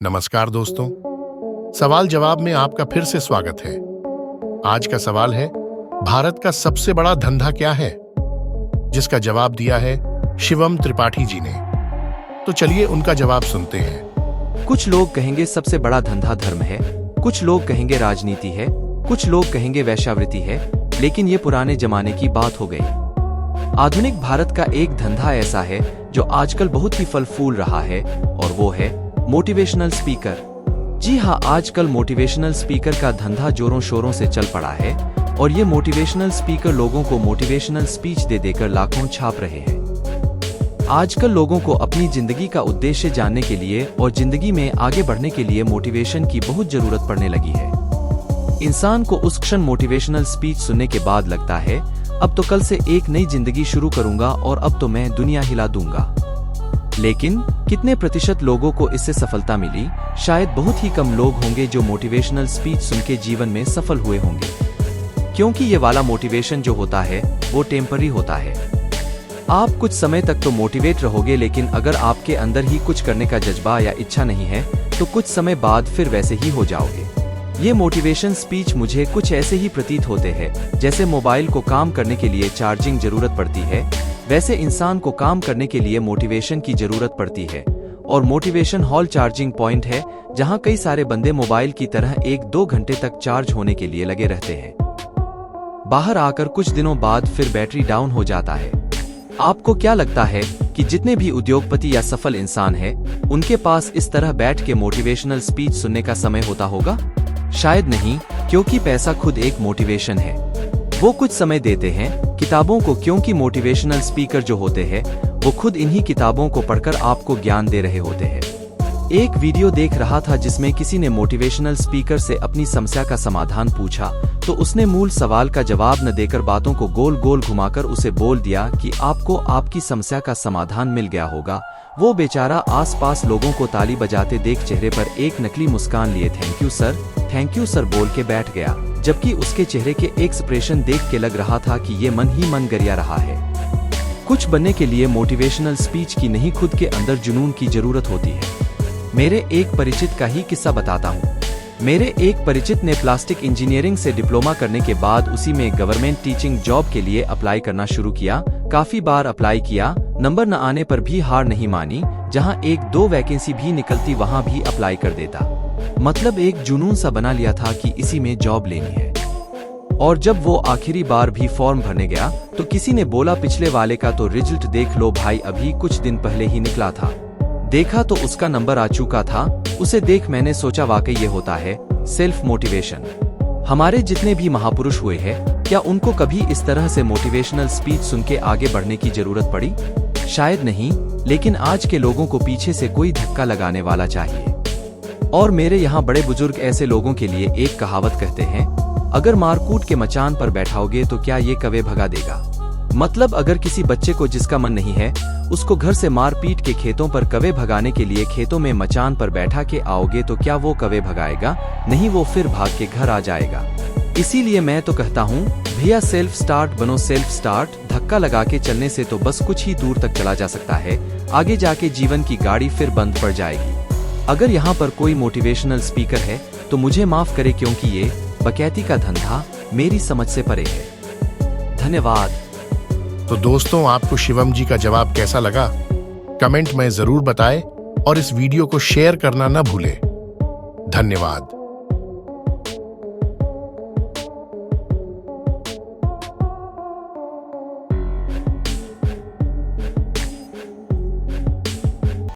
नमस्कार दोस्तों, सवाल जवाब में आपका फिर से स्वागत है। आज का सवाल है, भारत का सबसे बड़ा धंधा क्या है? जिसका जवाब दिया है शिवम त्रिपाठी जी ने। तो चलिए उनका जवाब सुनते हैं। कुछ लोग कहेंगे सबसे बड़ा धंधा धर्म है, कुछ लोग कहेंगे राजनीति है, कुछ लोग कहेंगे वेश्यावृत्ति है, लेकिन ये पुराने जमाने की बात हो गई। आधुनिक भारत का एक धंधा ऐसा है जो आजकल बहुत ही फल फूल रहा है, और वो है मोटिवेशनल स्पीकर। जी हाँ, आजकल मोटिवेशनल स्पीकर का धंधा जोरों शोरों से चल पड़ा है, और ये मोटिवेशनल स्पीकर लोगों को मोटिवेशनल स्पीच दे देकर लाखों छाप रहे हैं। आजकल लोगों को अपनी जिंदगी का उद्देश्य जानने के लिए और जिंदगी में आगे बढ़ने के लिए मोटिवेशन की बहुत जरूरत पड़ने लगी है। इंसान को उस क्षण मोटिवेशनल स्पीच सुनने के बाद लगता है, अब तो कल से एक नई जिंदगी शुरू करूंगा और अब तो मैं दुनिया हिला दूंगा। लेकिन कितने प्रतिशत लोगों को इससे सफलता मिली? शायद बहुत ही कम लोग होंगे जो मोटिवेशनल स्पीच सुन के जीवन में सफल हुए होंगे, क्योंकि ये वाला मोटिवेशन जो होता है वो टेम्पररी होता है। आप कुछ समय तक तो मोटिवेट रहोगे, लेकिन अगर आपके अंदर ही कुछ करने का जज्बा या इच्छा नहीं है तो कुछ समय बाद फिर वैसे ही हो जाओगे। ये मोटिवेशन स्पीच मुझे कुछ ऐसे ही प्रतीत होते हैं जैसे मोबाइल को काम करने के लिए चार्जिंग जरूरत पड़ती है, वैसे इंसान को काम करने के लिए मोटिवेशन की जरूरत पड़ती है। और मोटिवेशन हॉल चार्जिंग पॉइंट है जहां कई सारे बंदे मोबाइल की तरह 1-2 घंटे तक चार्ज होने के लिए लगे रहते हैं। बाहर आकर कुछ दिनों बाद फिर बैटरी डाउन हो जाता है। आपको क्या लगता है कि जितने भी उद्योगपति या सफल इंसान हैं, उनके पास इस तरह बैठ के मोटिवेशनल स्पीच सुनने का समय होता होगा? शायद नहीं, क्योंकि पैसा खुद एक मोटिवेशन है। वो कुछ समय देते हैं किताबों को, क्योंकि मोटिवेशनल स्पीकर जो होते हैं वो खुद इन्हीं किताबों को पढ़कर आपको ज्ञान दे रहे होते हैं। एक वीडियो देख रहा था जिसमें किसी ने मोटिवेशनल स्पीकर से अपनी समस्या का समाधान पूछा, तो उसने मूल सवाल का जवाब न देकर बातों को गोल गोल घुमाकर उसे बोल दिया कि आपको आपकी समस्या का समाधान मिल गया होगा। वो बेचारा आसपास लोगों को ताली बजाते देख चेहरे पर एक नकली मुस्कान लिए थैंक यू सर बोल के बैठ गया, जबकि उसके चेहरे के एक्सप्रेशन देख के लग रहा था कि ये मन ही मन गरिया रहा है। कुछ बनने के लिए मोटिवेशनल स्पीच की नहीं, खुद के अंदर जुनून की जरूरत होती है। मेरे एक परिचित का ही किस्सा बताता हूँ। मेरे एक परिचित ने प्लास्टिक इंजीनियरिंग से डिप्लोमा करने के बाद उसी में गवर्नमेंट टीचिंग जॉब के लिए अप्लाई करना शुरू किया। काफी बार अप्लाई किया, नंबर न आने पर भी हार नहीं मानी। जहाँ 1-2 वैकेंसी भी निकलती वहाँ भी अप्लाई कर देता। मतलब एक जुनून सा बना लिया था कि इसी में जॉब लेनी है। और जब वो आखिरी बार भी फॉर्म भरने गया तो किसी ने बोला, पिछले वाले का तो रिजल्ट देख लो भाई, अभी कुछ दिन पहले ही निकला था। देखा तो उसका नंबर आ चुका था। उसे देख मैंने सोचा वाकई ये होता है सेल्फ मोटिवेशन। हमारे जितने भी महापुरुष हुए हैं, क्या उनको कभी इस तरह से मोटिवेशनल स्पीच सुन के आगे बढ़ने की जरूरत पड़ी? शायद नहीं, लेकिन आज के लोगों को पीछे से कोई धक्का लगाने वाला चाहिए। और मेरे यहाँ बड़े बुजुर्ग ऐसे लोगों के लिए एक कहावत कहते हैं, अगर मारकूट के मचान पर बैठाओगे तो क्या ये कवे भगा देगा? मतलब अगर किसी बच्चे को जिसका मन नहीं है उसको घर से मार पीट के खेतों पर कवे भगाने के लिए खेतों में मचान पर बैठा के आओगे तो क्या वो कवे भगाएगा? नहीं, वो फिर भाग के घर आ जाएगा। इसीलिए मैं तो कहता हूँ भैया, सेल्फ स्टार्ट बनो, सेल्फ स्टार्ट। धक्का लगा के चलने से तो बस कुछ ही दूर तक चला जा सकता है, आगे जाके जीवन की गाड़ी फिर बंद पड़ जाएगी। अगर यहाँ पर कोई मोटिवेशनल स्पीकर है तो मुझे माफ करे, क्योंकि ये बकैती का धंधा मेरी समझ से परे है। धन्यवाद। तो दोस्तों, आपको शिवम जी का जवाब कैसा लगा? कमेंट में जरूर बताएं और इस वीडियो को शेयर करना न भूलें। धन्यवाद।